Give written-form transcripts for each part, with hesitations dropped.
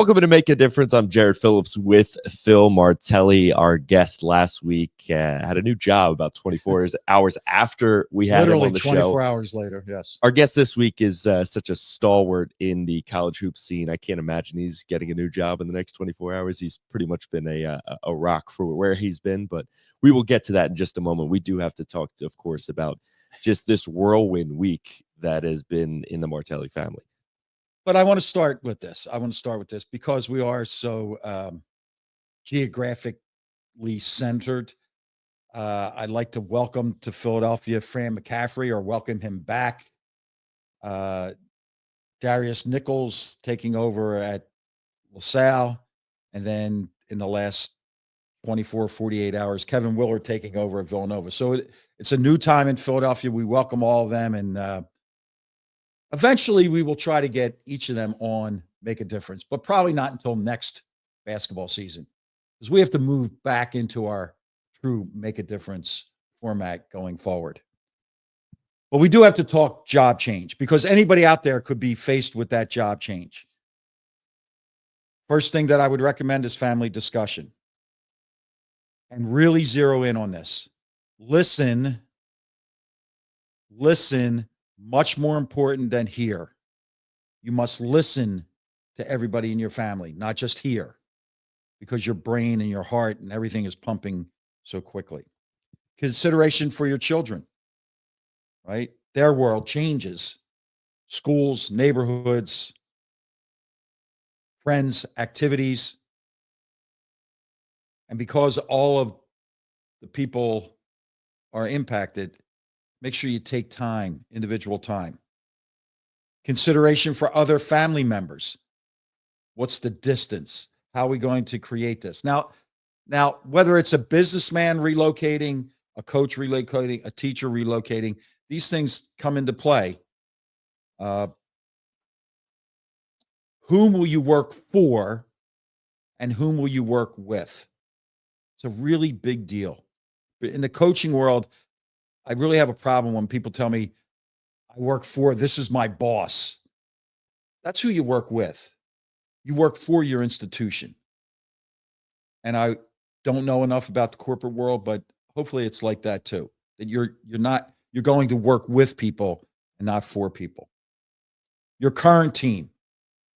Welcome to Make a Difference. I'm Jared Phillips with Phil Martelli. Our guest last week had a new job about 24 hours after we had him on the show. Literally 24 hours later, yes. Our guest this week is such a stalwart in the college hoop scene. I can't imagine he's getting a new job in the next 24 hours. He's pretty much been a rock for where he's been, but we will get to that in just a moment. We do have to talk, of course, about just this whirlwind week that has been in the Martelli family. But I want to start with this. Because we are so geographically centered. I'd like to welcome to Philadelphia Fran McCaffrey, or welcome him back. Darius Nichols taking over at LaSalle. And then in the last 48 hours, Kevin Willard taking over at Villanova. So it's a new time in Philadelphia. We welcome all of them. And eventually, we will try to get each of them on Make a Difference, but probably not until next basketball season, because we have to move back into our true Make a Difference format going forward. But we do have to talk job change, because anybody out there could be faced with that job change. First thing that I would recommend is family discussion, and really zero in on this. Listen. Much more important than hear. You must listen to everybody in your family, not just hear, because your brain and your heart and everything is pumping so quickly. Consideration for your children, right? Their world changes. Schools, neighborhoods, friends, activities. And because all of the people are impacted, make sure you take time, individual time. Consideration for other family members. What's the distance? How are we going to create this? Now, whether it's a businessman relocating, a coach relocating, a teacher relocating, these things come into play. Whom will you work for, and whom will you work with? It's a really big deal. In the coaching world, I really have a problem when people tell me, I work for, this is my boss. That's who you work with. You work for your institution. And I don't know enough about the corporate world, but hopefully it's like that too. That you're going to work with people and not for people. Your current team,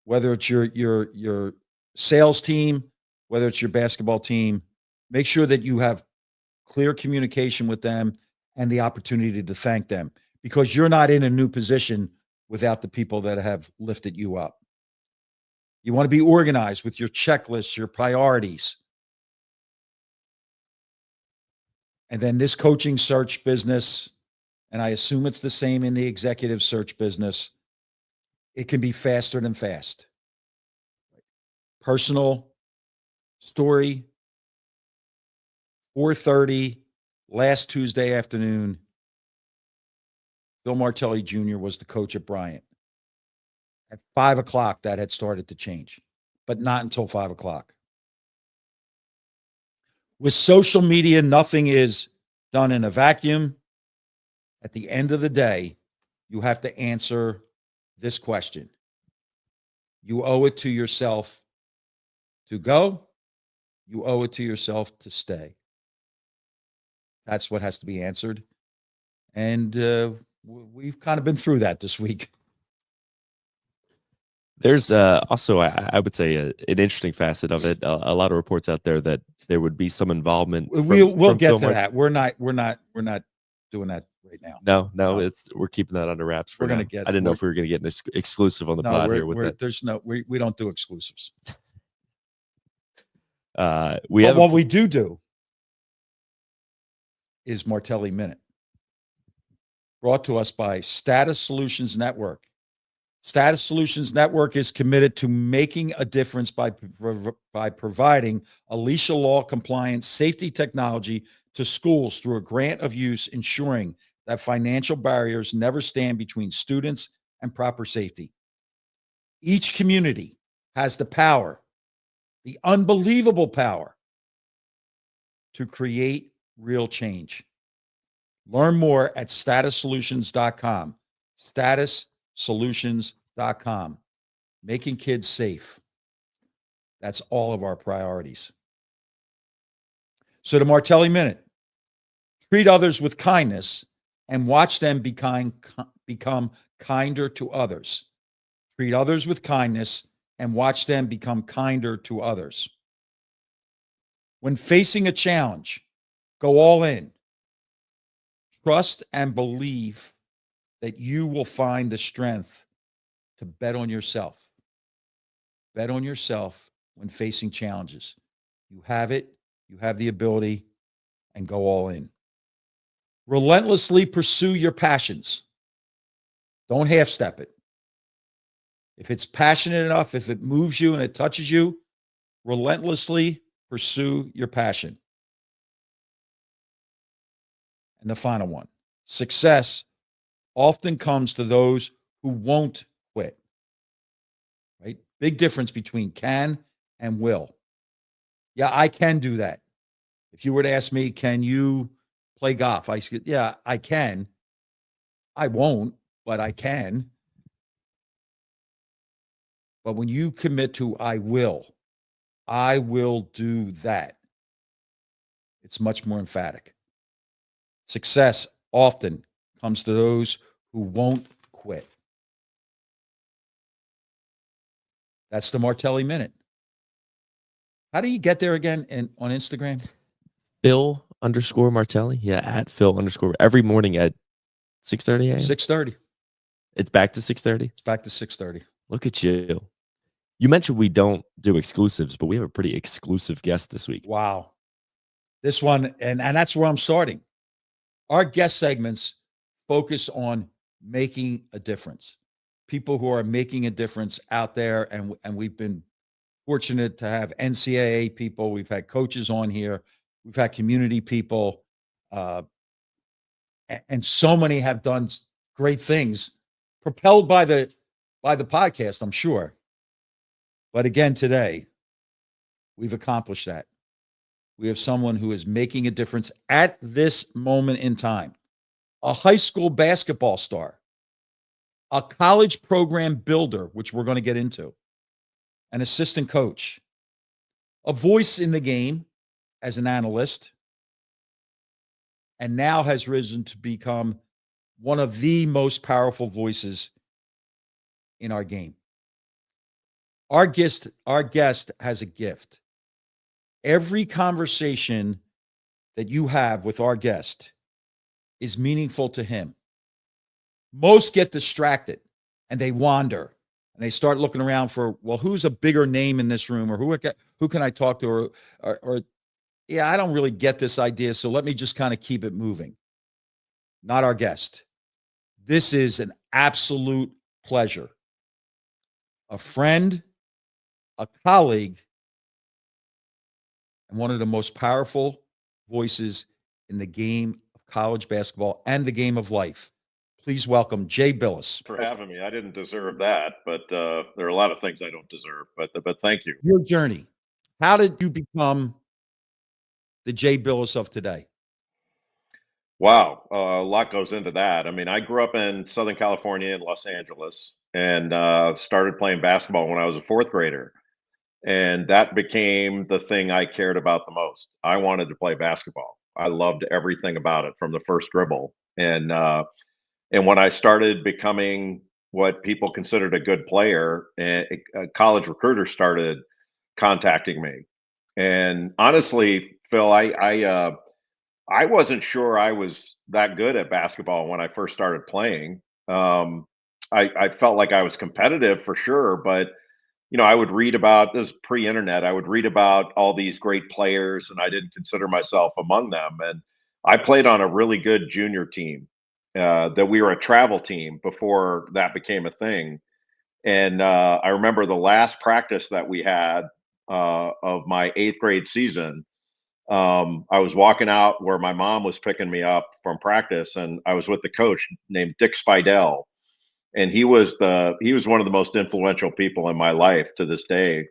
whether it's your sales team, whether it's your basketball team, make sure that you have clear communication with them and the opportunity to thank them, because you're not in a new position without the people that have lifted you up. You want to be organized with your checklists, your priorities. And then this coaching search business, and I assume it's the same in the executive search business, it can be faster than fast. Personal story, 4:30, last Tuesday afternoon, Phil Martelli Jr. was the coach at Bryant. At 5 o'clock, that had started to change, but not until 5 o'clock. With social media, nothing is done in a vacuum. At the end of the day, you have to answer this question. You owe it to yourself to go. You owe it to yourself to stay. That's what has to be answered. And we've kind of been through that this week. There's also, I would say, an interesting facet of it. A lot of reports out there that there would be some involvement. We'll get to that. We're not doing that right now. No. We're keeping that under wraps. I didn't know if we were going to get an exclusive on the pod here with that. We don't do exclusives. What we do is Martelli Minute, brought to us by Status Solutions Network. Status Solutions Network is committed to making a difference by providing Alicia Law compliant safety technology to schools through a grant of use, ensuring that financial barriers never stand between students and proper safety. Each community has the power, the unbelievable power, to create real change. Learn more at statussolutions.com. Statussolutions.com. Making kids safe. That's all of our priorities. So the Martelli Minute: treat others with kindness and watch them become kinder to others. Treat others with kindness and watch them become kinder to others. When facing a challenge, go all in. Trust and believe that you will find the strength to bet on yourself. Bet on yourself when facing challenges. You have it, you have the ability, and go all in. Relentlessly pursue your passions. Don't half step it. If it's passionate enough, if it moves you and it touches you, relentlessly pursue your passion. And the final one: success often comes to those who won't quit. Right? Big difference between can and will. Yeah, I can do that. If you were to ask me, can you play golf? I said, yeah, I can. I won't, but I can. But when you commit to I will do that, it's much more emphatic. Success often comes to those who won't quit. That's the Martelli Minute. How do you get there again on Instagram? Phil_Martelli. Yeah, at Phil_ every morning at 6:30 a.m. 6:30. It's back to 6:30. It's back to 6:30. Look at you. You mentioned we don't do exclusives, but we have a pretty exclusive guest this week. Wow. This one, and that's where I'm starting. Our guest segments focus on making a difference. People who are making a difference out there, and we've been fortunate to have NCAA people. We've had coaches on here. We've had community people, and so many have done great things, propelled by the podcast, I'm sure. But again, today, we've accomplished that. We have someone who is making a difference at this moment in time. A high school basketball star, a college program builder, which we're going to get into, an assistant coach, a voice in the game as an analyst, and now has risen to become one of the most powerful voices in our game. Our guest has a gift. Every conversation that you have with our guest is meaningful to him. Most get distracted and they wander and they start looking around for, well, who's a bigger name in this room, or who can I talk to, or yeah, I don't really get this idea, so let me just kind of keep it moving. Not our guest. This is an absolute pleasure. A friend, a colleague, and one of the most powerful voices in the game of college basketball and the game of life. Please welcome Jay Bilas. For having me. I didn't deserve that, but there are a lot of things I don't deserve. But thank you. Your journey. How did you become the Jay Bilas of today? Wow, a lot goes into that. I mean, I grew up in Southern California in Los Angeles, and started playing basketball when I was a fourth grader, and that became the thing I cared about the most. I wanted to play basketball. I loved everything about it from the first dribble, and when I started becoming what people considered a good player, college recruiters started contacting me. And honestly, Phil, I wasn't sure I was that good at basketball when I first started playing. Um, I felt like I was competitive for sure, but I would read about this pre-internet. I would read about all these great players, and I didn't consider myself among them. And I played on a really good junior team. That we were a travel team before that became a thing. And I remember the last practice that we had of my eighth grade season. I was walking out where my mom was picking me up from practice, and I was with the coach named Dick Spidell, and he was one of the most influential people in my life to this day.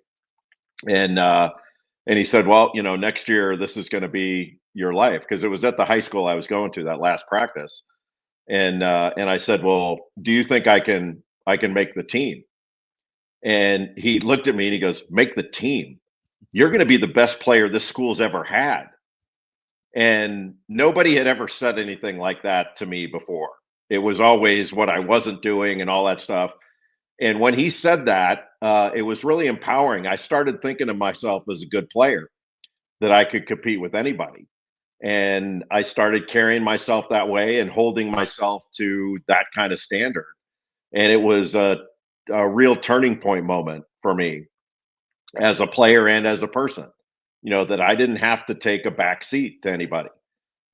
And and he said, "Well, next year this is going to be your life," because it was at the high school I was going to that last practice. And I said, "Well, do you think I can make the team?" And he looked at me and he goes, "Make the team. You're going to be the best player this school's ever had." And nobody had ever said anything like that to me before. It was always what I wasn't doing and all that stuff. And when he said that, it was really empowering. I started thinking of myself as a good player, that I could compete with anybody. And I started carrying myself that way and holding myself to that kind of standard. And it was a real turning point moment for me as a player and as a person, that I didn't have to take a back seat to anybody.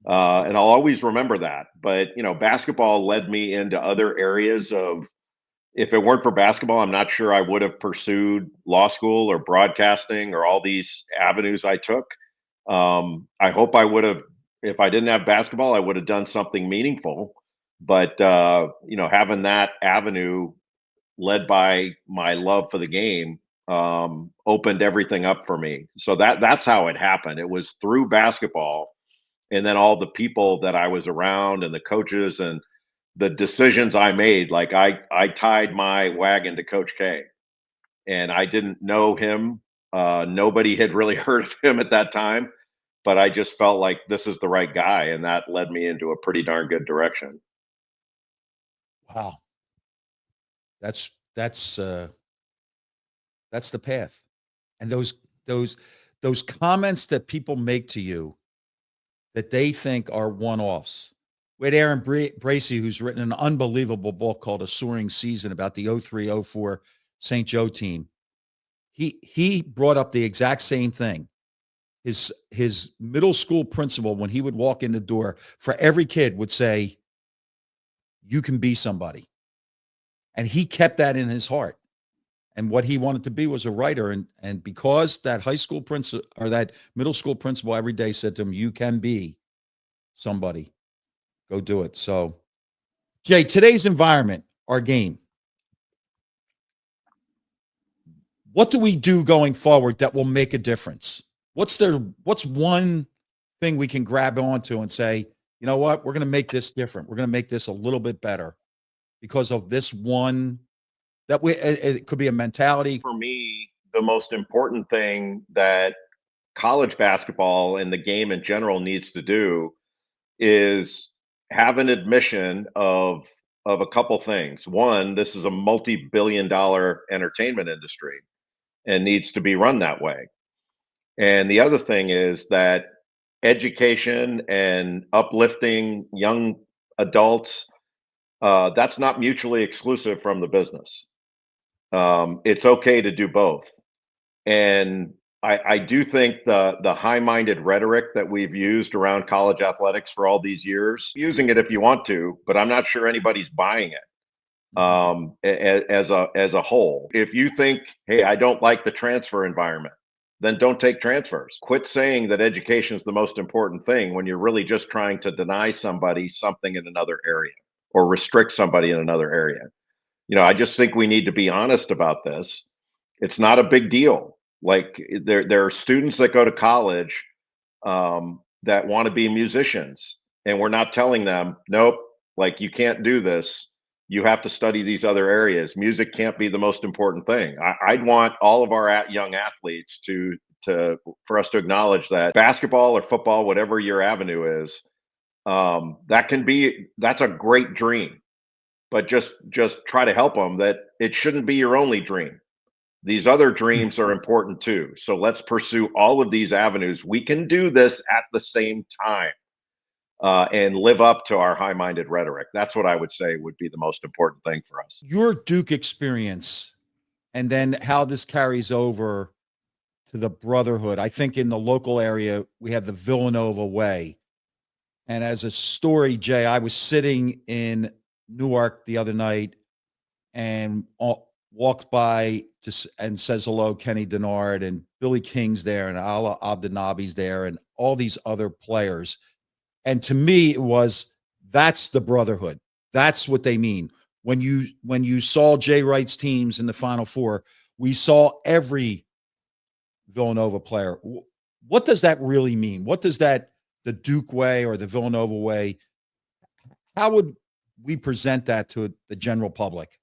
And I'll always remember that. But, basketball led me into other areas of, if it weren't for basketball, I'm not sure I would have pursued law school or broadcasting or all these avenues I took. I hope I would have, if I didn't have basketball, I would have done something meaningful. But, having that avenue led by my love for the game opened everything up for me. So that's how it happened. It was through basketball, and then all the people that I was around and the coaches and the decisions I made. Like I tied my wagon to Coach K, and I didn't know him. Nobody had really heard of him at that time, but I just felt like this is the right guy, and that led me into a pretty darn good direction. Wow. That's the path. And those comments that people make to you that they think are one-offs. We had Aaron Bracey, who's written an unbelievable book called A Soaring Season about the 03-04 St. Joe team. He brought up the exact same thing. His middle school principal, when he would walk in the door, for every kid would say, "You can be somebody." And he kept that in his heart. And what he wanted to be was a writer. And because that high school principal or that middle school principal every day said to him, "You can be somebody, go do it." So, Jay, today's environment, our game. What do we do going forward that will make a difference? What's one thing we can grab onto and say, you know what, we're going to make this different. We're going to make this a little bit better because of this one. That way, it could be a mentality. For me, the most important thing that college basketball and the game in general needs to do is have an admission of a couple things. One, this is a multi-billion-dollar entertainment industry and needs to be run that way. And the other thing is that education and uplifting young adults, that's not mutually exclusive from the business. It's okay to do both. And I do think the high-minded rhetoric that we've used around college athletics for all these years, using it if you want to, but I'm not sure anybody's buying it as a whole. If you think, hey, I don't like the transfer environment, then don't take transfers. Quit saying that education is the most important thing when you're really just trying to deny somebody something in another area or restrict somebody in another area. I just think we need to be honest about this. It's not a big deal. Like there are students that go to college that want to be musicians, and we're not telling them, nope, like you can't do this. You have to study these other areas. Music can't be the most important thing. I'd want all of our young athletes to for us to acknowledge that basketball or football, whatever your avenue is, that's a great dream. But just try to help them that it shouldn't be your only dream. These other dreams are important too. So let's pursue all of these avenues. We can do this at the same time and live up to our high-minded rhetoric. That's what I would say would be the most important thing for us. Your Duke experience and then how this carries over to the brotherhood. I think in the local area, we have the Villanova way. And as a story, Jay, I was sitting in Newark the other night and walked by and says hello, Kenny Denard, and Billy King's there, and Ala Abdenabi's there, and all these other players. And to me, it was, that's the brotherhood. That's what they mean. When you saw Jay Wright's teams in the Final Four, we saw every Villanova player. What does that really mean? What does the Duke way or the Villanova way, how would we present that to the general public?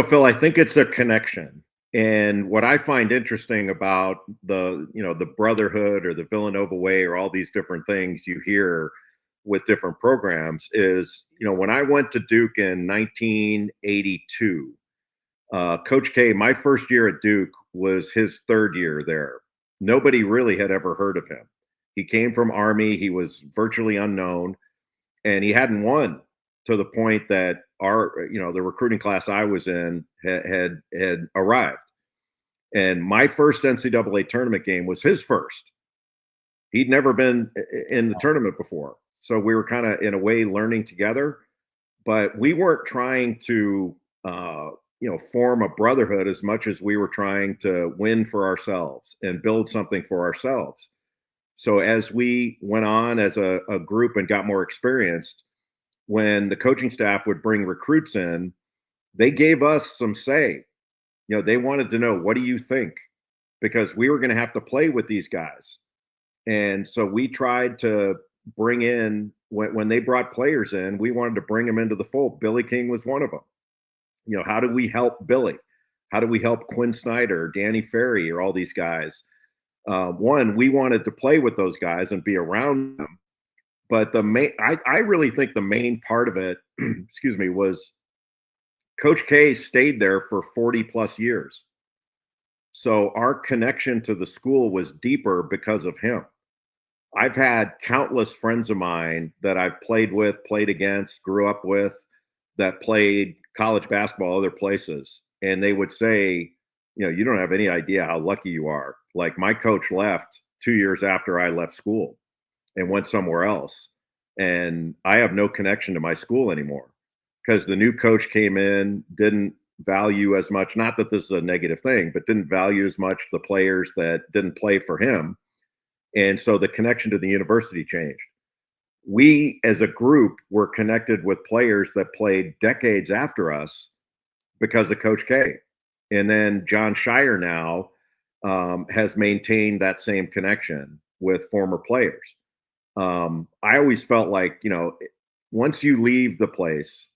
Phil, I think it's a connection. And what I find interesting about the brotherhood or the Villanova way or all these different things you hear with different programs is, when I went to Duke in 1982, Coach K, my first year at Duke was his third year there. Nobody really had ever heard of him. He came from Army. He was virtually unknown, and he hadn't won to the point that the recruiting class I was in had arrived. And my first NCAA tournament game was his first. He'd never been in the tournament before. So we were kind of, in a way, learning together, but we weren't trying to, form a brotherhood as much as we were trying to win for ourselves and build something for ourselves. So as we went on as a group and got more experienced, when the coaching staff would bring recruits in, they gave us some say. They wanted to know, what do you think? Because we were going to have to play with these guys. And so we tried to bring in, when they brought players in, we wanted to bring them into the fold. Billy King was one of them. How do we help Billy? How do we help Quinn Snyder, Danny Ferry, or all these guys? One, we wanted to play with those guys and be around them. But I really think the main part of it, excuse me, was Coach K stayed there for 40 plus years. So our connection to the school was deeper because of him. I've had countless friends of mine that I've played with, played against, grew up with, that played college basketball other places. And they would say, you don't have any idea how lucky you are. Like, my coach left 2 years after I left school and went somewhere else. And I have no connection to my school anymore because the new coach came in, didn't value as much, not that this is a negative thing, but didn't value as much the players that didn't play for him. And so the connection to the university changed. We as a group were connected with players that played decades after us because of Coach K. And then John Shire now has maintained that same connection with former players. I always felt like, once you leave the place,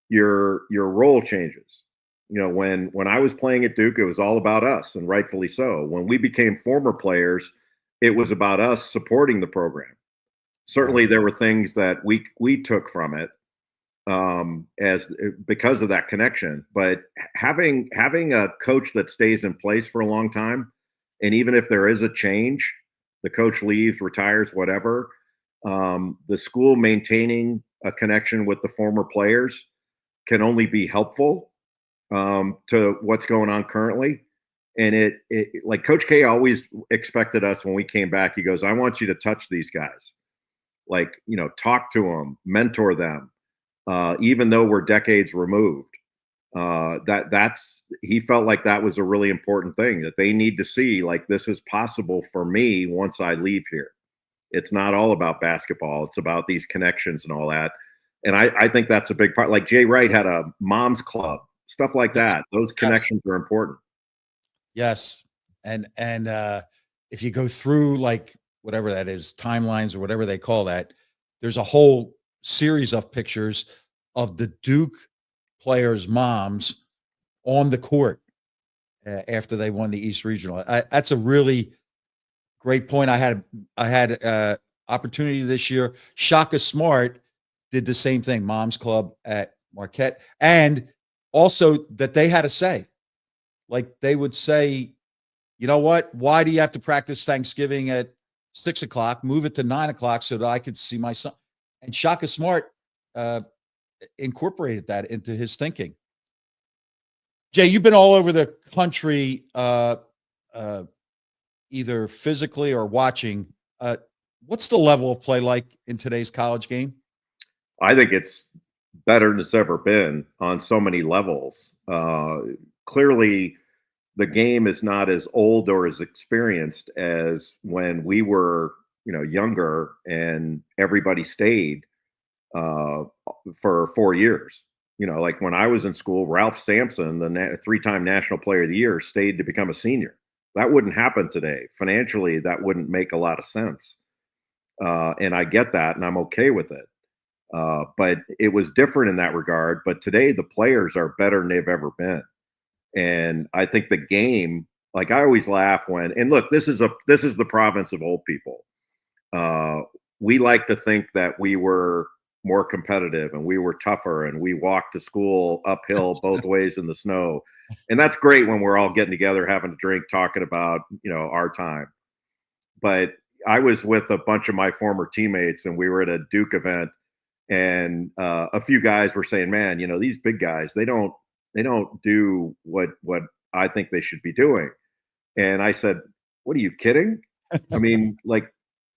your role changes. When I was playing at Duke, it was all about us, and rightfully so. When we became former players, it was about us supporting the program. Certainly, there were things that we took from it because of that connection. But having a coach that stays in place for a long time, and even if there is a change, the coach leaves, retires, whatever, the school maintaining a connection with the former players can only be helpful to what's going on currently. And it like Coach K always expected us when we came back. He goes, I want you to touch these guys, like, talk to them, mentor them, even though we're decades removed. He felt like that was a really important thing, that they need to see, like, this is possible for me once I leave here. It's not all about basketball. It's about these connections and all that. And I think that's a big part. Like, Jay Wright had a mom's club, stuff like that. Those connections are important. Yes. And if you go through, like, whatever that is, timelines or whatever they call that, there's a whole series of pictures of the Duke players' moms on the court after they won the East Regional. That's a really great point. I had opportunity this year. Shaka Smart did the same thing, mom's club at Marquette, and also that they had a say. Like, they would say, you know what? Why do you have to practice Thanksgiving at 6 o'clock? Move it to 9 o'clock so that I could see my son. And Shaka Smart incorporated that into his thinking. Jay, you've been all over the country, either physically or watching. What's the level of play like in today's college game? I think it's better than it's ever been on so many levels. Clearly, the game is not as old or as experienced as when we were, younger, and everybody stayed for 4 years. Like when I was in school, Ralph Sampson, the three-time National Player of the Year, stayed to become a senior. That wouldn't happen today. Financially, that wouldn't make a lot of sense. And I get that, and I'm okay with it. But it was different in that regard. But today, the players are better than they've ever been. And I think the game, like I always laugh when, and look, this is the province of old people. We like to think that we were more competitive and we were tougher and we walked to school uphill both ways in the snow. And that's great when we're all getting together, having a drink, talking about, our time. But I was with a bunch of my former teammates and we were at a Duke event, and a few guys were saying, man, these big guys, they don't do what I think they should be doing. And I said, what are you kidding? I mean, like,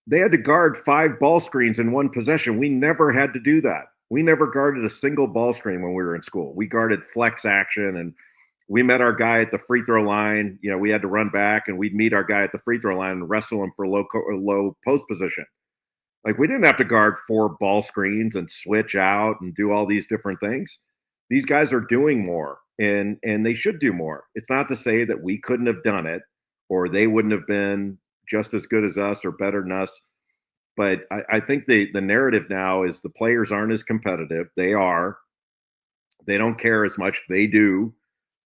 they had to guard 5 ball screens in one possession. We never had to do that. We never guarded a single ball screen when we were in school. We guarded flex action, and we met our guy at the free throw line. We had to run back, and we'd meet our guy at the free throw line and wrestle him for low post position. Like, we didn't have to guard 4 ball screens and switch out and do all these different things. These guys are doing more, and they should do more. It's not to say that we couldn't have done it or they wouldn't have been just as good as us or better than us. But I think the narrative now is the players aren't as competitive. They don't care as much. They do.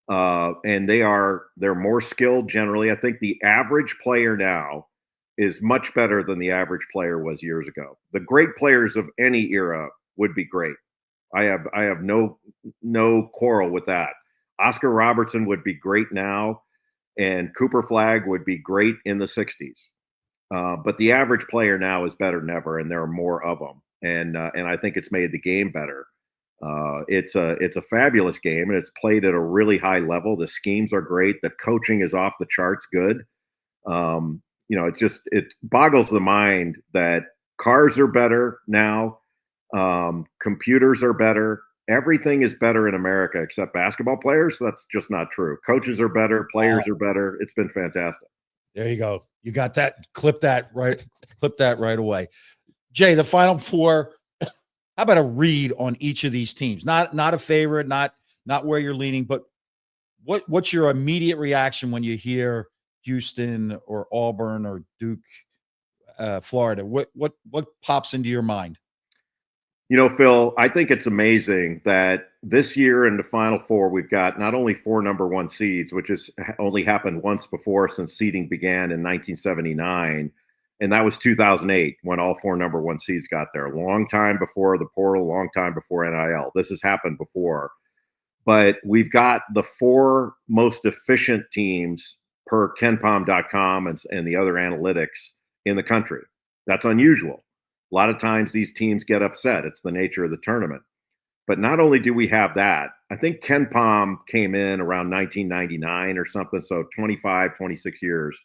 And they're more skilled generally. I think the average player now is much better than the average player was years ago. The great players of any era would be great. I have no quarrel with that. Oscar Robertson would be great now, and Cooper Flagg would be great in the 60s. But the average player now is better than ever, and there are more of them. And I think it's made the game better. It's a fabulous game, and it's played at a really high level. The schemes are great. The coaching is off the charts good. It boggles the mind that cars are better now. Computers are better. Everything is better in America except basketball players. That's just not true. Coaches are better. Players are better. It's been fantastic. There you go. You got that. Clip that right away. Jay, the Final Four. How about a read on each of these teams? Not a favorite, not where you're leaning, but what's your immediate reaction when you hear Houston or Auburn or Duke, Florida? What pops into your mind? Phil, I think it's amazing that this year in the Final Four, we've got not only 4 number 1 seeds, which has only happened once before since seeding began in 1979. And that was 2008 when all 4 number 1 seeds got there. A long time before the portal, long time before NIL. This has happened before. But we've got the 4 most efficient teams per KenPom.com and the other analytics in the country. That's unusual. A lot of times these teams get upset. It's the nature of the tournament. But not only do we have that, I think KenPom came in around 1999 or something, so 25, 26 years.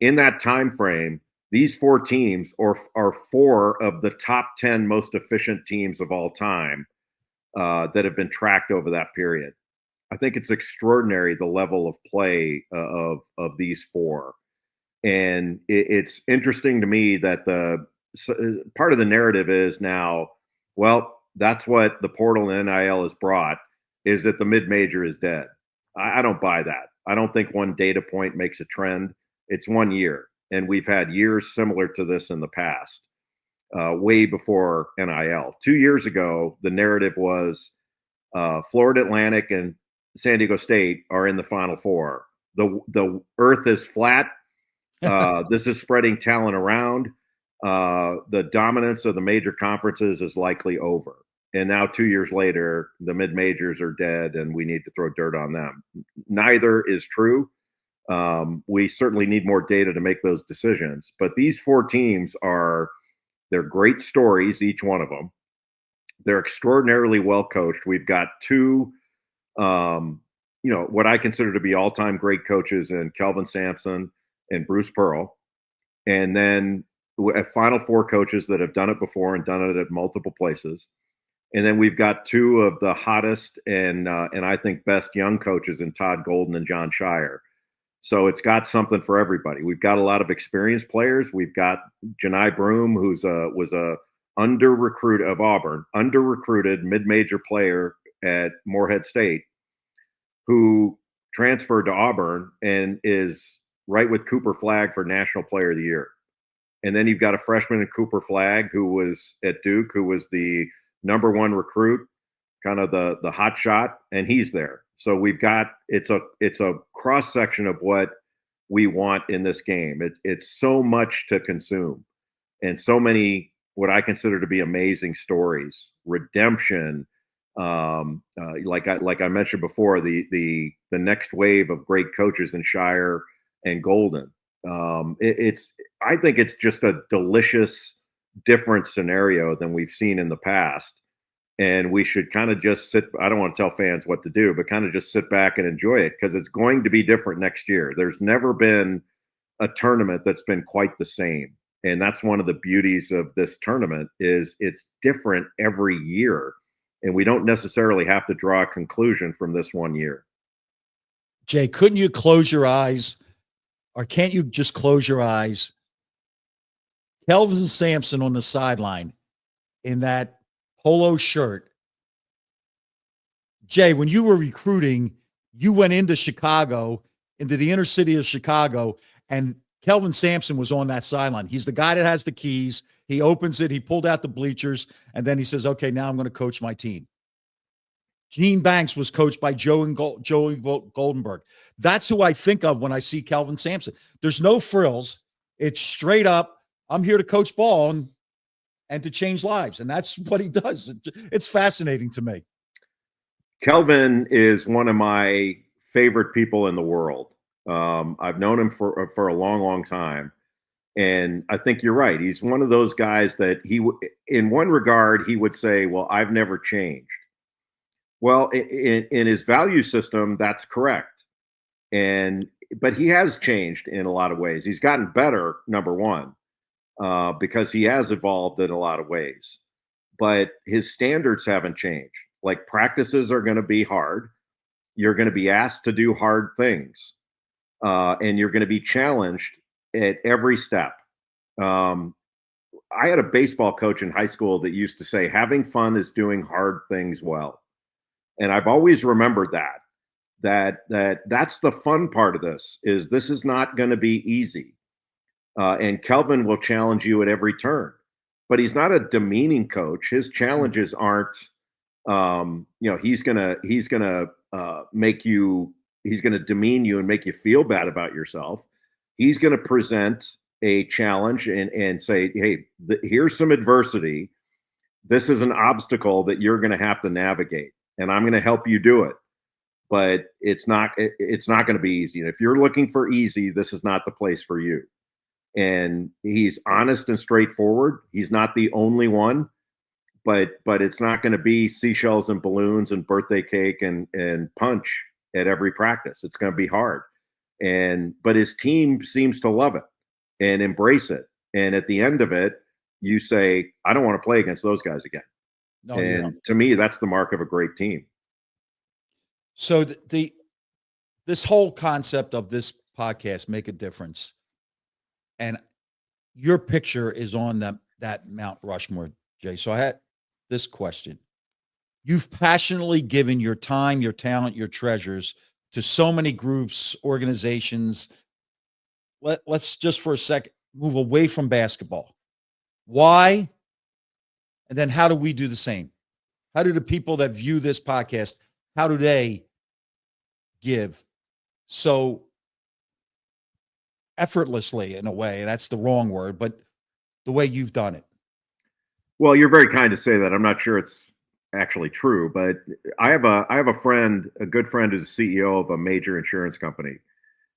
In that time frame, these 4 teams are 4 of the top 10 most efficient teams of all time that have been tracked over that period. I think it's extraordinary the level of play of these 4. And it's interesting to me that part of the narrative is now, well, that's what the portal and NIL has brought, is that the mid-major is dead. I don't buy that. I don't think one data point makes a trend. It's 1 year, and we've had years similar to this in the past, way before NIL. 2 years ago, the narrative was Florida Atlantic and San Diego State are in the Final Four. The earth is flat. This is spreading talent around. The dominance of the major conferences is likely over. And now 2 years later, the mid-majors are dead and we need to throw dirt on them. Neither is true. We certainly need more data to make those decisions. But these 4 teams they're great stories, each one of them. They're extraordinarily well coached. We've got 2, what I consider to be all-time great coaches in Kelvin Sampson and Bruce Pearl. And then Final Four coaches that have done it before and done it at multiple places. And then we've got 2 of the hottest and I think best young coaches in Todd Golden and John Shire. So it's got something for everybody. We've got a lot of experienced players. We've got Janai Broom, who was a under-recruited of Auburn, under-recruited mid-major player at Morehead State, who transferred to Auburn and is right with Cooper Flagg for National Player of the Year. And then you've got a freshman in Cooper Flagg, who was at Duke, who was the #1 recruit, kind of the hot shot, and he's there. So we've got it's a cross section of what we want in this game. It's so much to consume, and so many what I consider to be amazing stories, redemption. Like I mentioned before, the next wave of great coaches in Shire and Golden. I think it's just a delicious, different scenario than we've seen in the past. And we should kind of just sit. I don't want to tell fans what to do, but kind of just sit back and enjoy it, because it's going to be different next year. There's never been a tournament that's been quite the same. And that's one of the beauties of this tournament is it's different every year. And we don't necessarily have to draw a conclusion from this one year. Jay, couldn't you close your eyes, or can't you just close your eyes? Kelvin Sampson on the sideline in that polo shirt. Jay, when you were recruiting, you went into Chicago, into the inner city of Chicago, and Kelvin Sampson was on that sideline. He's the guy that has the keys. He opens it. He pulled out the bleachers, and then he says, okay, now I'm going to coach my team. Gene Banks was coached by Joey Goldenberg. That's who I think of when I see Kelvin Sampson. There's no frills. It's straight up, I'm here to coach ball and to change lives. And that's what he does. It's fascinating to me. Kelvin is one of my favorite people in the world. I've known him for a long, long time. And I think you're right. He's one of those guys that in one regard, he would say, well, I've never changed. Well, in his value system, that's correct. But he has changed in a lot of ways. He's gotten better, number one, because he has evolved in a lot of ways. But his standards haven't changed. Like, practices are going to be hard. You're going to be asked to do hard things. And you're going to be challenged at every step. I had a baseball coach in high school that used to say, having fun is doing hard things well. And I've always remembered that's the fun part of this is not going to be easy. And Kelvin will challenge you at every turn, but he's not a demeaning coach. His challenges aren't, he's going to demean you and make you feel bad about yourself. He's going to present a challenge and say, hey, here's some adversity. This is an obstacle that you're going to have to navigate, and I'm going to help you do it. But it's not going to be easy. And if you're looking for easy, this is not the place for you. And he's honest and straightforward. He's not the only one, but it's not going to be seashells and balloons and birthday cake and punch at every practice. It's going to be hard. But his team seems to love it and embrace it. And at the end of it, you say, I don't want to play against those guys again. No, and to me, that's the mark of a great team. So this whole concept of this podcast, Make a Difference, and your picture is on that Mount Rushmore, Jay. So I had this question. You've passionately given your time, your talent, your treasures to so many groups, organizations. Let's just for a second move away from basketball. Why? And then how do we do the same? How do the people that view this podcast, how do they give so effortlessly, in a way? That's the wrong word, but the way you've done it. Well, you're very kind to say that. I'm not sure it's actually true, but I have a friend, a good friend, who's the CEO of a major insurance company.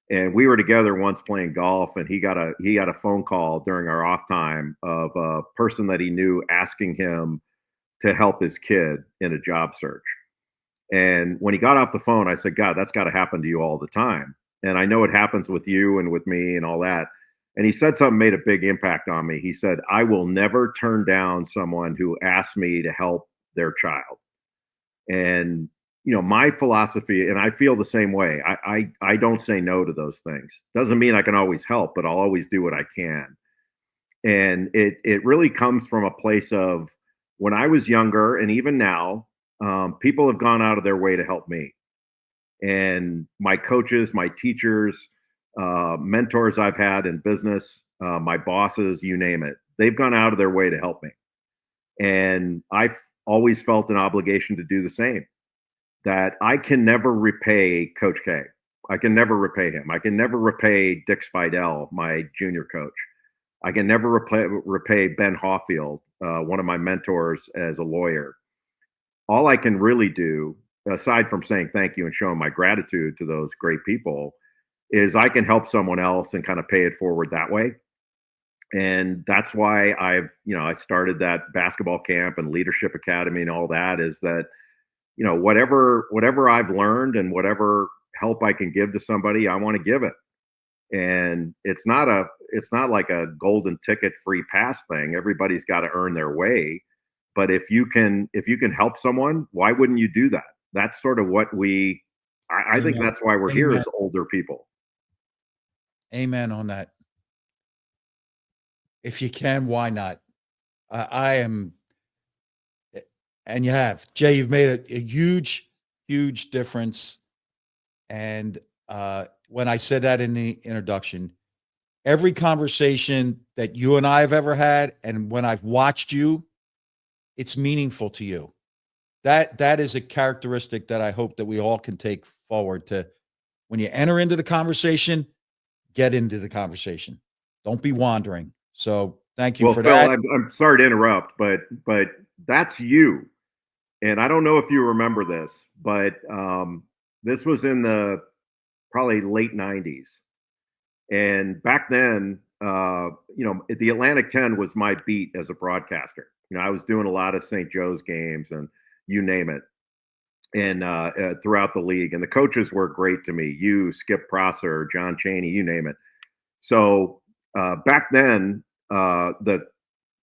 And we were together once playing golf, and he got a phone call during our off time of a person that he knew asking him to help his kid in a job search. And when he got off the phone, I said, God, that's got to happen to you all the time. And I know it happens with you and with me and all that. And he said something made a big impact on me. He said, I will never turn down someone who asks me to help their child. And my philosophy, and I feel the same way. I don't say no to those things. Doesn't mean I can always help, but I'll always do what I can. And it really comes from a place of when I was younger, and even now, people have gone out of their way to help me. And my coaches, my teachers, mentors I've had in business, my bosses, you name it, they've gone out of their way to help me. And I've always felt an obligation to do the same. That I can never repay Coach K. I can never repay him. I can never repay Dick Speidel, my junior coach. I can never repay Ben Hoffield, one of my mentors as a lawyer. All I can really do, aside from saying thank you and showing my gratitude to those great people, is I can help someone else and kind of pay it forward that way. And that's why I started that basketball camp and leadership academy and all that, is that, whatever I've learned and whatever help I can give to somebody, I want to give it. And it's not like a golden ticket free pass thing. Everybody's got to earn their way. But if you can help someone, why wouldn't you do that? That's sort of what I think that's why we're here as older people. Amen on that. If you can, why not? I am, and you have, Jay, you've made a huge, huge difference. And when I said that in the introduction, every conversation that you and I have ever had, and when I've watched you, it's meaningful to you. That is a characteristic that I hope that we all can take forward to when you enter into the conversation, get into the conversation. Don't be wandering. So thank you for Phil, that. I'm sorry to interrupt, but that's you. And I don't know if you remember this, but this was in the probably late 90s. And back then, the Atlantic 10 was my beat as a broadcaster. I was doing a lot of St. Joe's games and you name it. And throughout the league. And the coaches were great to me. You, Skip Prosser, John Chaney, you name it. So back then, the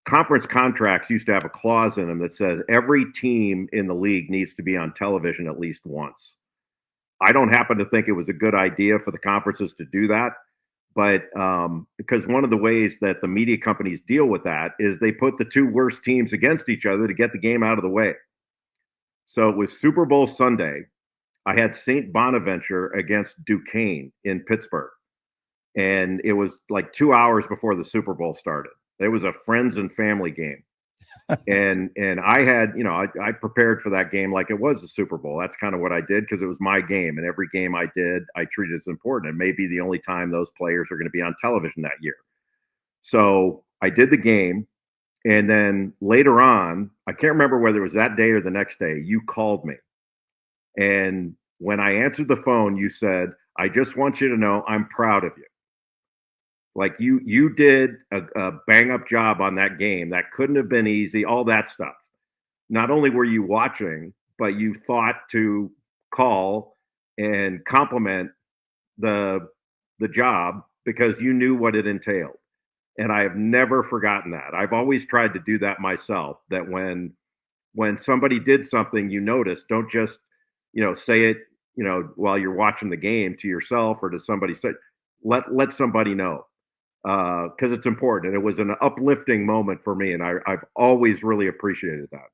conference contracts used to have a clause in them that says every team in the league needs to be on television at least once. I don't happen to think it was a good idea for the conferences to do that. But because one of the ways that the media companies deal with that is they put the two worst teams against each other to get the game out of the way. So it was Super Bowl Sunday. I had St. Bonaventure against Duquesne in Pittsburgh. And it was like 2 hours before the Super Bowl started. It was a friends and family game. and I had, I prepared for that game like it was the Super Bowl. That's kind of what I did because it was my game. And every game I did, I treated as important. It may be the only time those players are going to be on television that year. So I did the game. And then later on, I can't remember whether it was that day or the next day, you called me. And when I answered the phone, you said, I just want you to know I'm proud of you. Like you did a bang up job on that game. That couldn't have been easy, all that stuff. Not only were you watching, but you thought to call and compliment the job because you knew what it entailed. And I have never forgotten that. I've always tried to do that myself, that when somebody did something you noticed, don't just, say it, while you're watching the game to yourself or to somebody. Say, let somebody know. Because it's important. And it was an uplifting moment for me. And I've always really appreciated that.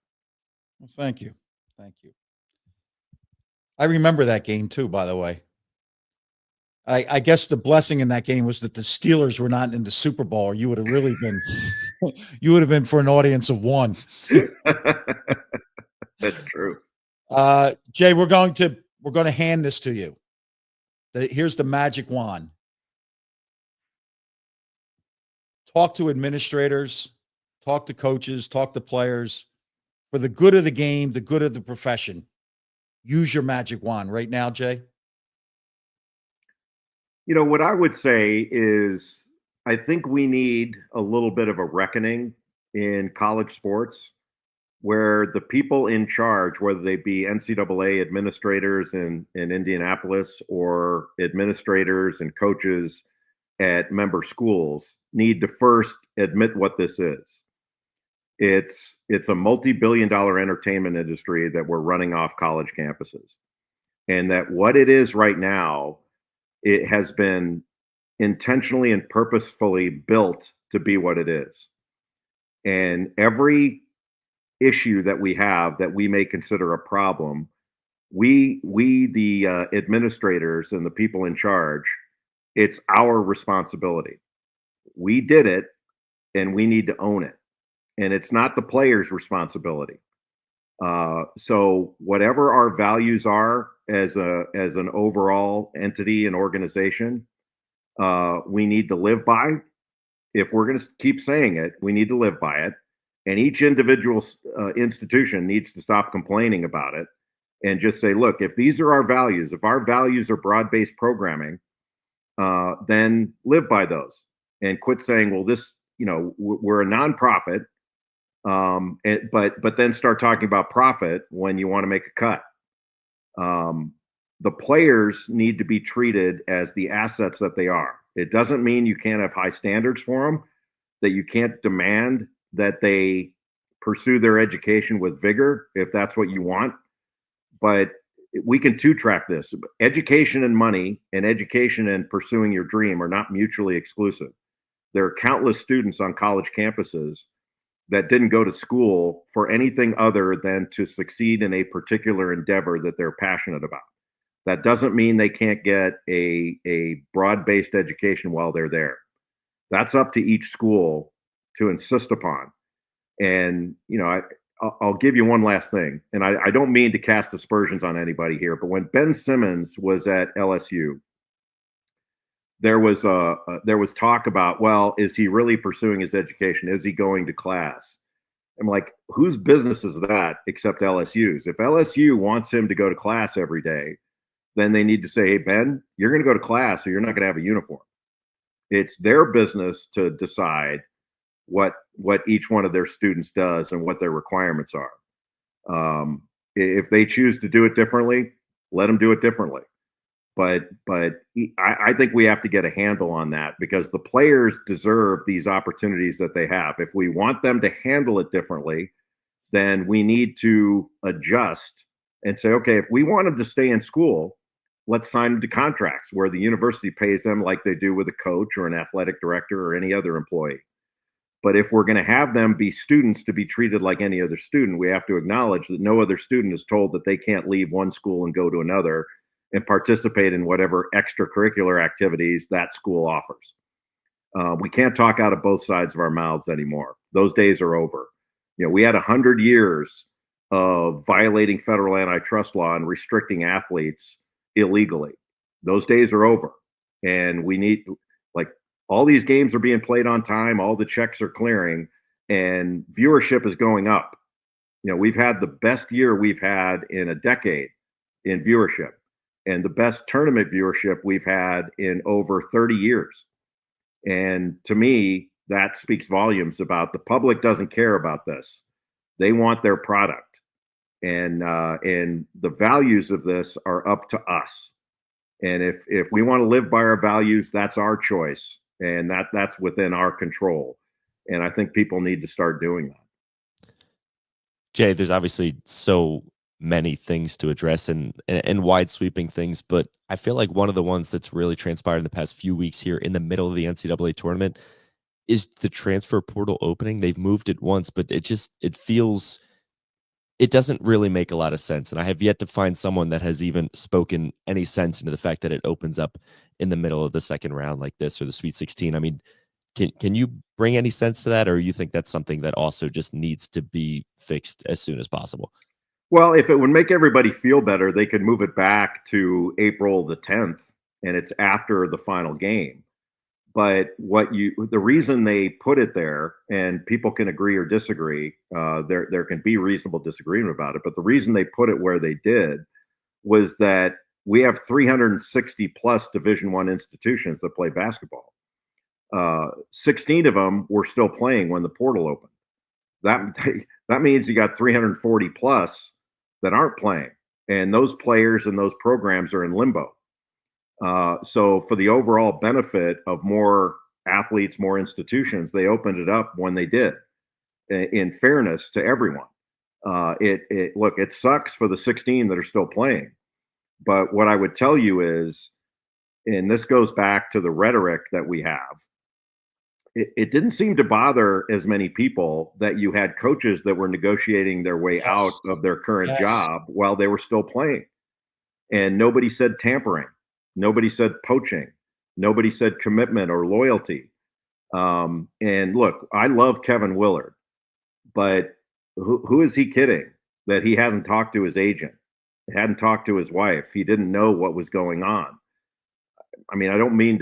Well, thank you. Thank you. I remember that game too, by the way. I guess the blessing in that game was that the Steelers were not in the Super Bowl, or you would have really been you would have been for an audience of one. That's true. Jay, we're going to hand this to you. Here's the magic wand. Talk to administrators, talk to coaches, talk to players for the good of the game, the good of the profession. Use your magic wand right now, Jay. What I would say is I think we need a little bit of a reckoning in college sports where the people in charge, whether they be NCAA administrators in Indianapolis or administrators and coaches at member schools, need to first admit what this is. It's a multi-billion-dollar entertainment industry that we're running off college campuses. And that what it is right now, it has been intentionally and purposefully built to be what it is. And every issue that we have that we may consider a problem, we the administrators and the people in charge It's our responsibility. We did it, and we need to own it. And it's not the player's responsibility. So whatever our values are as an overall entity and organization, we need to live by. If we're going to keep saying it, we need to live by it. And each individual institution needs to stop complaining about it and just say, look, if these are our values, if our values are broad-based programming, then live by those and quit saying, well, this, we're a nonprofit. But then start talking about profit when you want to make a cut. The players need to be treated as the assets that they are. It doesn't mean you can't have high standards for them, that you can't demand that they pursue their education with vigor if that's what you want. But we can two-track this. Education and money, and education and pursuing your dream, are not mutually exclusive. There are countless students on college campuses that didn't go to school for anything other than to succeed in a particular endeavor that they're passionate about. That doesn't mean they can't get a broad-based education while they're there. That's up to each school to insist upon. And, I'll give you one last thing, and I don't mean to cast aspersions on anybody here, but when Ben Simmons was at LSU, there was talk about, well, is he really pursuing his education? Is he going to class? I'm like, whose business is that except LSU's? If LSU wants him to go to class every day, then they need to say, hey, Ben, you're going to go to class or you're not going to have a uniform. It's their business to decide what each one of their students does and what their requirements are. If they choose to do it differently, let them do it differently. But I think we have to get a handle on that, because the players deserve these opportunities that they have. If we want them to handle it differently, then we need to adjust and say, okay, if we want them to stay in school, let's sign them to contracts where the university pays them like they do with a coach or an athletic director or any other employee. But if we're going to have them be students to be treated like any other student, we have to acknowledge that no other student is told that they can't leave one school and go to another and participate in whatever extracurricular activities that school offers. We can't talk out of both sides of our mouths anymore. Those days are over. We had 100 years of violating federal antitrust law and restricting athletes illegally. Those days are over. And we need, all these games are being played on time, all the checks are clearing, and viewership is going up. We've had the best year we've had in a decade in viewership, and the best tournament viewership we've had in over 30 years. And to me, that speaks volumes about the public doesn't care about this. They want their product. And the values of this are up to us. And if we want to live by our values, that's our choice. And that's within our control. And I think people need to start doing that. Jay, there's obviously so many things to address and wide sweeping things, but I feel like one of the ones that's really transpired in the past few weeks here in the middle of the NCAA tournament is the transfer portal opening. They've moved it once, but it doesn't really make a lot of sense. And I have yet to find someone that has even spoken any sense into the fact that it opens up in the middle of the second round like this, or the Sweet 16. I mean, can you bring any sense to that, or you think that's something that also just needs to be fixed as soon as possible? Well, if it would make everybody feel better, they could move it back to April the 10th, and it's after the final game. But the reason they put it there, and people can agree or disagree, there can be reasonable disagreement about it, but the reason they put it where they did was that we have 360 plus Division I institutions that play basketball. 16 of them were still playing when the portal opened. That means you got 340 plus that aren't playing, and those players and those programs are in limbo. So for the overall benefit of more athletes, more institutions, they opened it up when they did, in fairness to everyone. It sucks for the 16 that are still playing. But what I would tell you is, and this goes back to the rhetoric that we have, it didn't seem to bother as many people that you had coaches that were negotiating their way out of their current job while they were still playing. And nobody said tampering. Nobody said poaching. Nobody said commitment or loyalty. And look, I love Kevin Willard, but who is he kidding that he hasn't talked to his agent, hadn't talked to his wife, he didn't know what was going on. I mean, I don't mean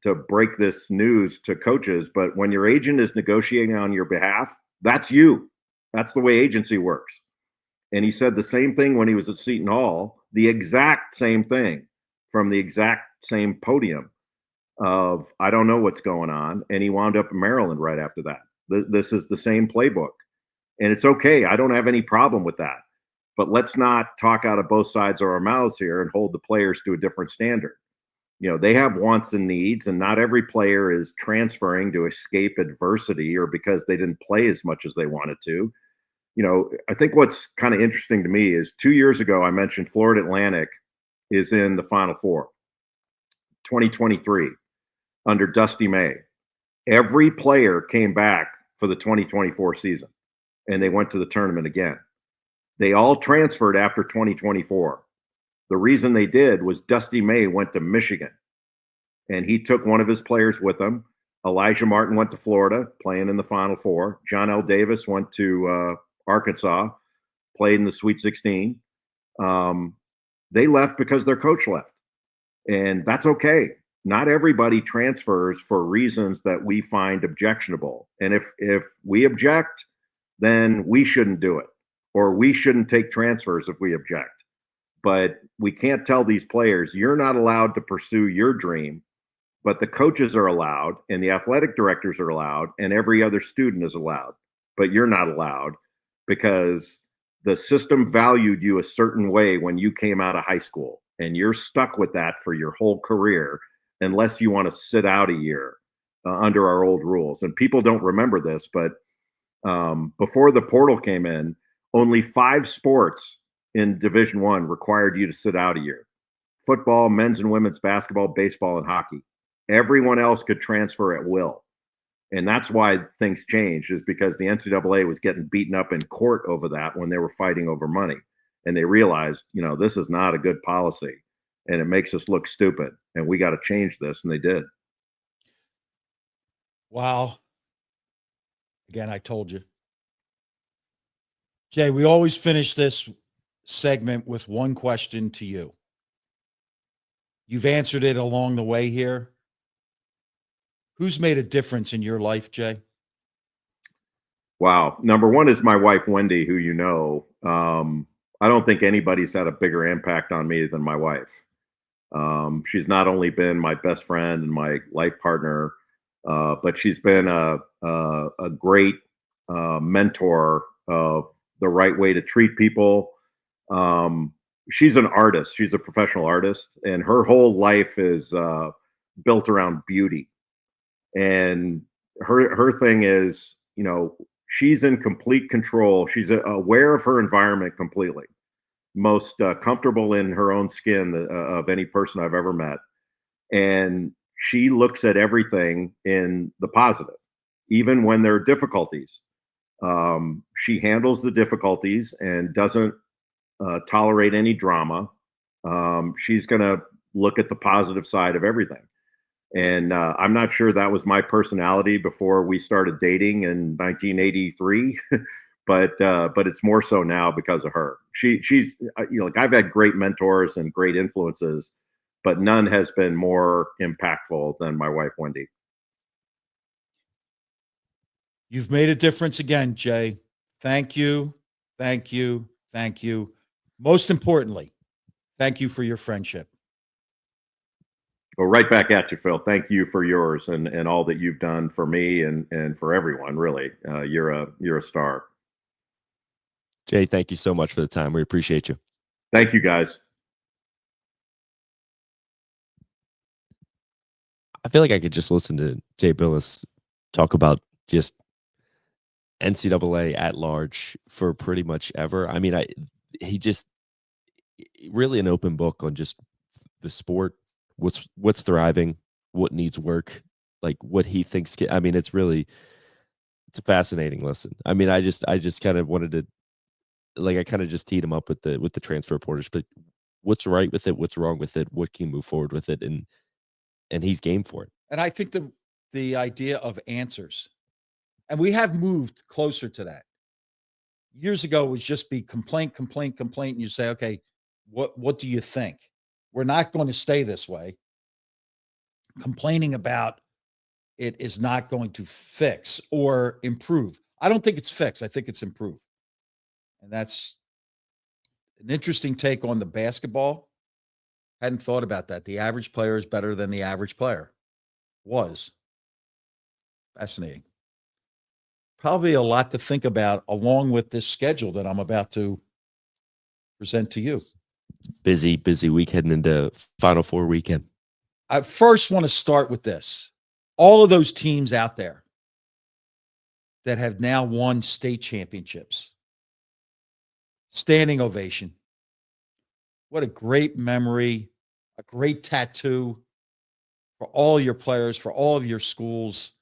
to break this news to coaches, but when your agent is negotiating on your behalf, that's you. That's the way agency works. And he said the same thing when he was at Seton Hall, the exact same thing from the exact same podium of, I don't know what's going on. And he wound up in Maryland right after that. This is the same playbook. And it's okay. I don't have any problem with that. But let's not talk out of both sides of our mouths here and hold the players to a different standard. You know, they have wants and needs, and not every player is transferring to escape adversity or because they didn't play as much as they wanted to. You know, I think what's kind of interesting to me is 2 years ago, I mentioned Florida Atlantic is in the Final Four. 2023, under Dusty May. Every player came back for the 2024 season, and they went to the tournament again. They all transferred after 2024. The reason they did was Dusty May went to Michigan, and he took one of his players with him. Elijah Martin went to Florida, playing in the Final Four. John L. Davis went to Arkansas, played in the Sweet 16. They left because their coach left, and that's okay. Not everybody transfers for reasons that we find objectionable. And if we object, then we shouldn't do it, or we shouldn't take transfers if we object. But we can't tell these players, you're not allowed to pursue your dream, but the coaches are allowed, and the athletic directors are allowed, and every other student is allowed. But you're not allowed because the system valued you a certain way when you came out of high school, and you're stuck with that for your whole career unless you want to sit out a year under our old rules. And people don't remember this, but before the portal came in, only 5 sports in Division I required you to sit out a year: football, men's and women's basketball, baseball, and hockey. Everyone else could transfer at will. And that's why things changed, is because the NCAA was getting beaten up in court over that when they were fighting over money. And they realized, you know, this is not a good policy, and it makes us look stupid, and we got to change this. And they did. Wow. Again, I told you. Jay, we always finish this segment with one question to you. You've answered it along the way here. Who's made a difference in your life, Jay? Wow. Number one is my wife, Wendy, who you know. I don't think anybody's had a bigger impact on me than my wife. She's not only been my best friend and my life partner, but she's been a great mentor of the right way to treat people. She's an artist. She's a professional artist, and her whole life is built around beauty. And her thing is, you know, she's in complete control. She's aware of her environment completely. Most comfortable in her own skin of any person I've ever met. And she looks at everything in the positive, even when there are difficulties. She handles the difficulties and doesn't tolerate any drama. She's going to look at the positive side of everything. And I'm not sure that was my personality before we started dating in 1983, but it's more so now because of her. She's, you know, like, I've had great mentors and great influences, but none has been more impactful than my wife, Wendy. You've made a difference again, Jay. Thank you. Thank you. Thank you. Most importantly, thank you for your friendship. Well, right back at you, Phil. Thank you for yours and all that you've done for me and for everyone, really. You're a star. Jay, thank you so much for the time. We appreciate you. Thank you, guys. I feel like I could just listen to Jay Bilas talk about just NCAA at large for pretty much ever. I mean, he just really an open book on just the sport, what's thriving, what needs work, like what he thinks. I mean, it's a fascinating listen. I mean, I just kind of wanted to, like, I kind of just teed him up with the transfer reporters, but what's right with it, what's wrong with it, what can you move forward with it, and and he's game for it. And I think the idea of answers, and we have moved closer to that. Years ago, it was just be complaint, and you say, okay, what do you think? We're not going to stay this way. Complaining about it is not going to fix or improve. I don't think it's fix. I think it's improve. And that's an interesting take on the basketball. Hadn't thought about that. The average player is better than the average player. Was. Fascinating. Probably a lot to think about along with this schedule that I'm about to present to you. Busy week heading into Final Four weekend. I first want to start with this. All of those teams out there that have now won state championships. Standing ovation. What a great memory, a great tattoo for all your players, for all of your schools.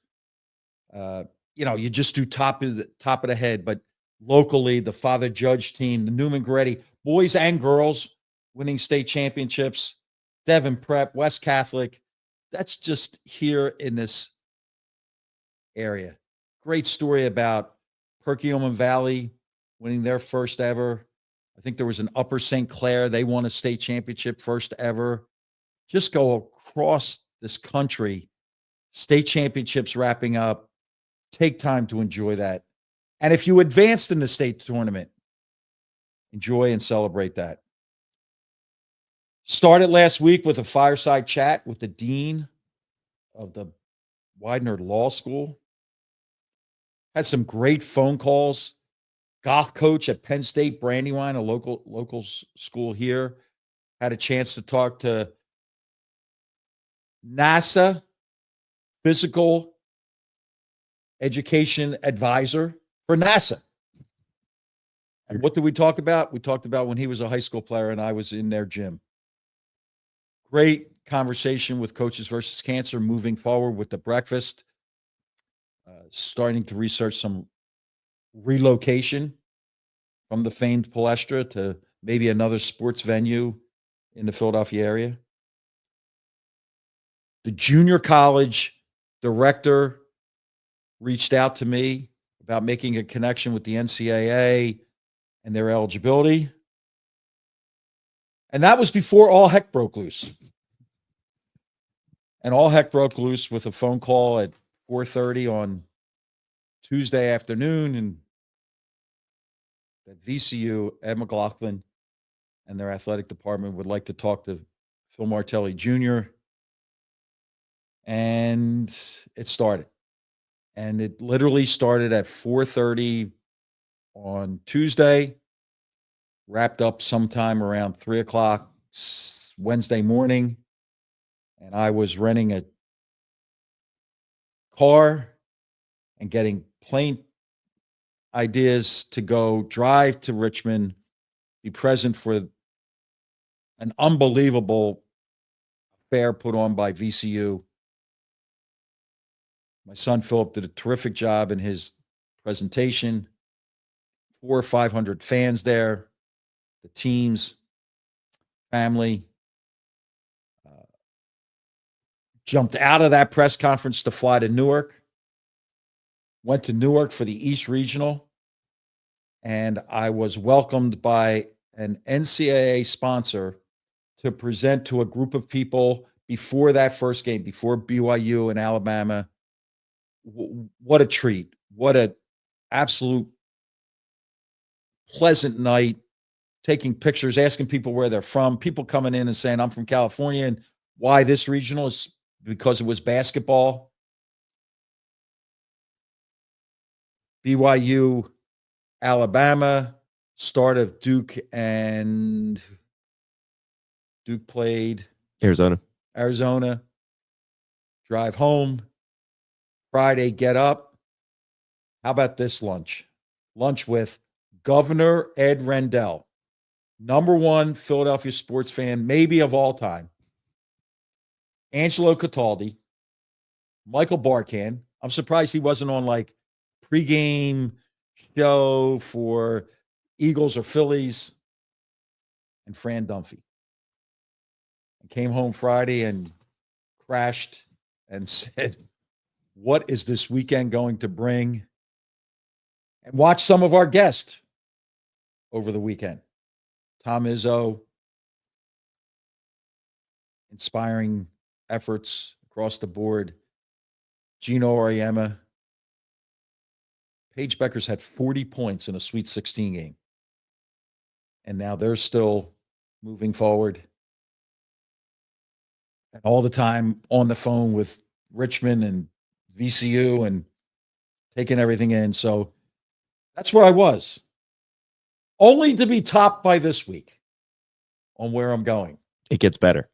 You just do top of the head, but locally, the Father Judge team, the Newman Goretti, boys and girls winning state championships, Devon Prep, West Catholic. That's just here in this area. Great story about Perkiomen Valley winning their first ever. I think there was an Upper St. Clair. They won a state championship, first ever. Just go across this country, state championships wrapping up. Take time to enjoy that. And if you advanced in the state tournament, enjoy and celebrate that. Started last week with a fireside chat with the dean of the Widener Law School. Had some great phone calls. Golf coach at Penn State, Brandywine, a local school here. Had a chance to talk to NASA physical education advisor for NASA. And what did we talk about? We talked about when he was a high school player and I was in their gym. Great conversation with Coaches versus Cancer, moving forward with the breakfast, starting to research some relocation from the famed Palestra to maybe another sports venue in the Philadelphia area. The junior college director reached out to me about making a connection with the NCAA and their eligibility. And that was before all heck broke loose. And all heck broke loose with a phone call at 4:30 on Tuesday afternoon. And that VCU, Ed McLaughlin, and their athletic department would like to talk to Phil Martelli Jr. And it started. And it literally started at 4:30 on Tuesday, wrapped up sometime around 3 o'clock Wednesday morning. And I was renting a car and getting plane ideas to go drive to Richmond, be present for an unbelievable fair put on by VCU. My son Philip did a terrific job in his presentation. 400 or 500 fans there, the teams, family. Jumped out of that press conference to fly to Newark. Went to Newark for the East Regional. And I was welcomed by an NCAA sponsor to present to a group of people before that first game, before BYU and Alabama. What a treat. What an absolute pleasant night. Taking pictures, asking people where they're from, people coming in and saying, I'm from California, and why this regional is because it was basketball. BYU, Alabama, start of Duke, and Duke played Arizona. Drive home. Friday, get up. How about this lunch? Lunch with Governor Ed Rendell, number one Philadelphia sports fan, maybe of all time. Angelo Cataldi, Michael Barkan. I'm surprised he wasn't on like pregame show for Eagles or Phillies, and Fran Dunphy. I came home Friday and crashed and said, what is this weekend going to bring? And watch some of our guests over the weekend. Tom Izzo, inspiring efforts across the board. Gino Auriemma. Paige Becker's had 40 points in a Sweet 16 game. And now they're still moving forward. And all the time on the phone with Richmond and VCU and taking everything in. So that's where I was. Only to be topped by this week on where I'm going. It gets better.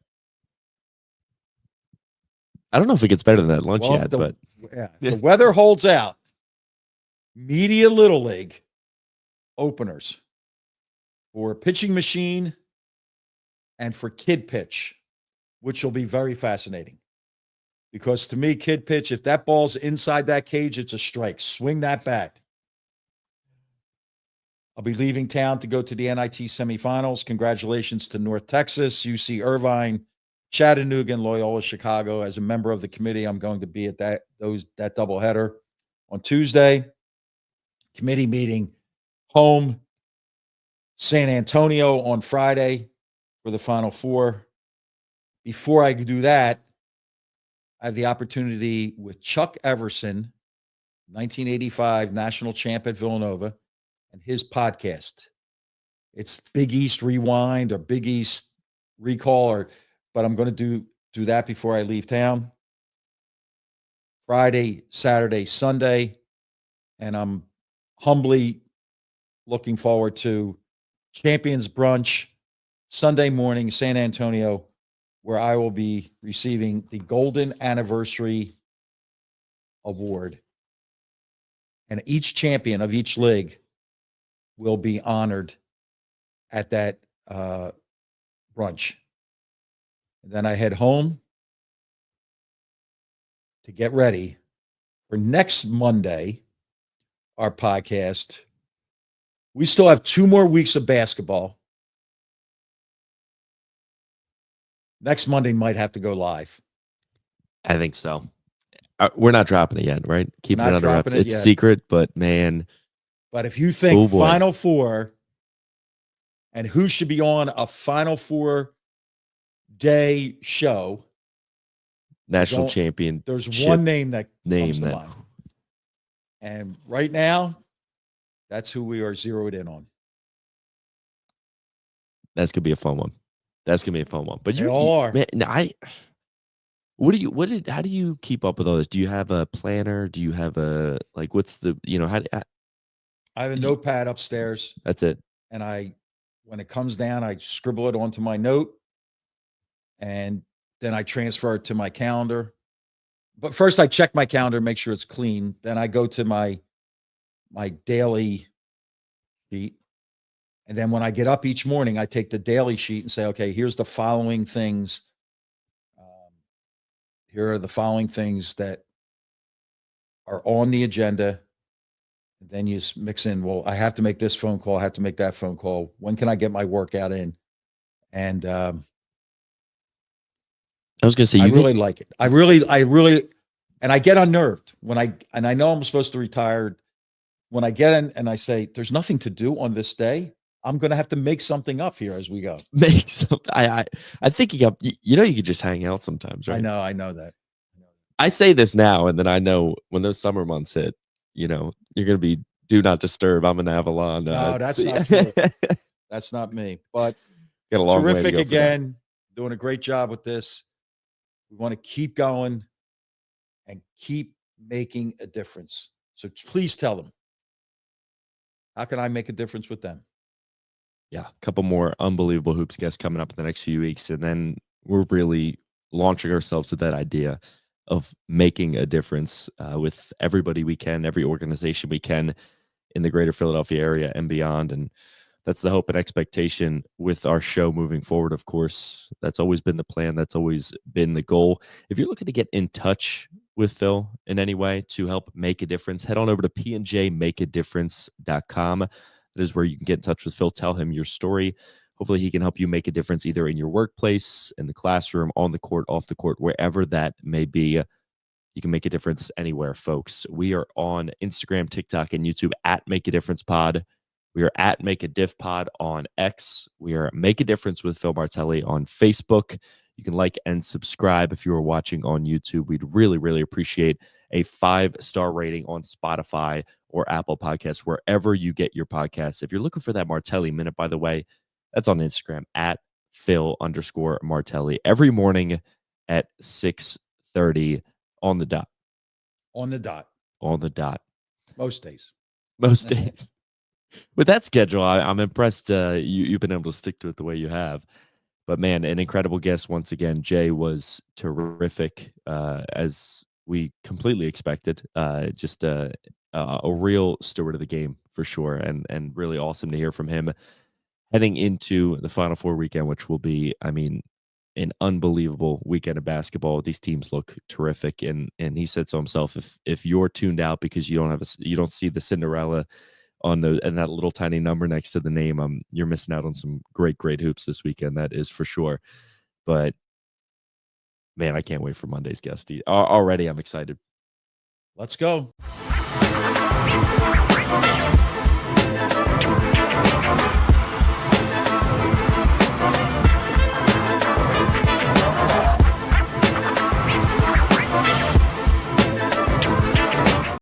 I don't know if it gets better than that lunch yet, but the weather holds out. Media Little League openers for pitching machine and for kid pitch, which will be very fascinating. Because to me, kid pitch, if that ball's inside that cage, it's a strike. Swing that bat. I'll be leaving town to go to the NIT semifinals. Congratulations to North Texas, UC Irvine, Chattanooga, and Loyola Chicago. As a member of the committee, I'm going to be at that doubleheader on Tuesday. Committee meeting home. San Antonio on Friday for the Final Four. Before I do that, I have the opportunity with Chuck Everson, 1985 national champ at Villanova, and his podcast. It's Big East Rewind or Big East Recall, but I'm going to do that before I leave town. Friday, Saturday, Sunday, and I'm humbly looking forward to Champions Brunch Sunday morning, San Antonio, where I will be receiving the Golden Anniversary Award. And each champion of each league will be honored at that brunch. And then I head home to get ready for next Monday, our podcast. We still have 2 more weeks of basketball. Next Monday might have to go live. I think so. We're not dropping it yet, right? Keeping it under wraps. It's secret, but man. But if you think Final Four and who should be on a Final Four day show, national champion. There's one name that comes to mind. And right now, that's who we are zeroed in on. That's gonna be a fun one. But you all are. Man, how do you keep up with all this? Do you have a planner? Do you have what's the, I have a notepad upstairs. That's it. And when it comes down, I scribble it onto my note and then I transfer it to my calendar. But first I check my calendar, make sure it's clean. Then I go to my daily sheet. And then when I get up each morning, I take the daily sheet and say, okay, here's the following things. Here are the following things that are on the agenda. And then you mix in, well, I have to make this phone call. I have to make that phone call. When can I get my workout in? And I was going to say, I really like it. I really, and I get unnerved and I know I'm supposed to retire. When I get in and I say, there's nothing to do on this day, I'm going to have to make something up here as we go. Make something. I think you could just hang out sometimes, right? I know that. I say this now, and then I know when those summer months hit, you're going to be do not disturb. I'm in Avalon. No, that's not true. That's not me. But got a long way to terrific go again. Doing a great job with this. We want to keep going and keep making a difference. So please tell them. How can I make a difference with them? Yeah, a couple more unbelievable hoops guests coming up in the next few weeks. And then we're really launching ourselves to that idea of making a difference with everybody we can, every organization we can in the greater Philadelphia area and beyond. And that's the hope and expectation with our show moving forward, of course. That's always been the plan. That's always been the goal. If you're looking to get in touch with Phil in any way to help make a difference, head on over to pnjmakeadifference.com. That is where you can get in touch with Phil, tell him your story. Hopefully he can help you make a difference either in your workplace, in the classroom, on the court, off the court, wherever that may be. You can make a difference anywhere, folks. We are on Instagram, TikTok, and YouTube at Make a Difference Pod. We are at Make a Diff Pod on X. We are Make a Difference with Phil Martelli on Facebook. You can like and subscribe if you are watching on YouTube. We'd really, really appreciate a 5-star rating on Spotify or Apple Podcasts, wherever you get your podcasts. If you're looking for that Martelli Minute, by the way, that's on Instagram at Phil_Martelli every morning at 6:30 on the dot. On the dot. On the dot. Most days. Most days. With that schedule, I'm impressed you've been able to stick to it the way you have. But, man, an incredible guest once again. Jay was terrific, as we completely expected. Just a real steward of the game for sure, and really awesome to hear from him heading into the Final Four weekend, which will be, I mean, an unbelievable weekend of basketball. These teams look terrific, and he said so himself. If you're tuned out because you don't see the Cinderella on and that little tiny number next to the name, you're missing out on some great hoops this weekend. That is for sure. But man, I can't wait for Monday's guest. Already, I'm excited. Let's go.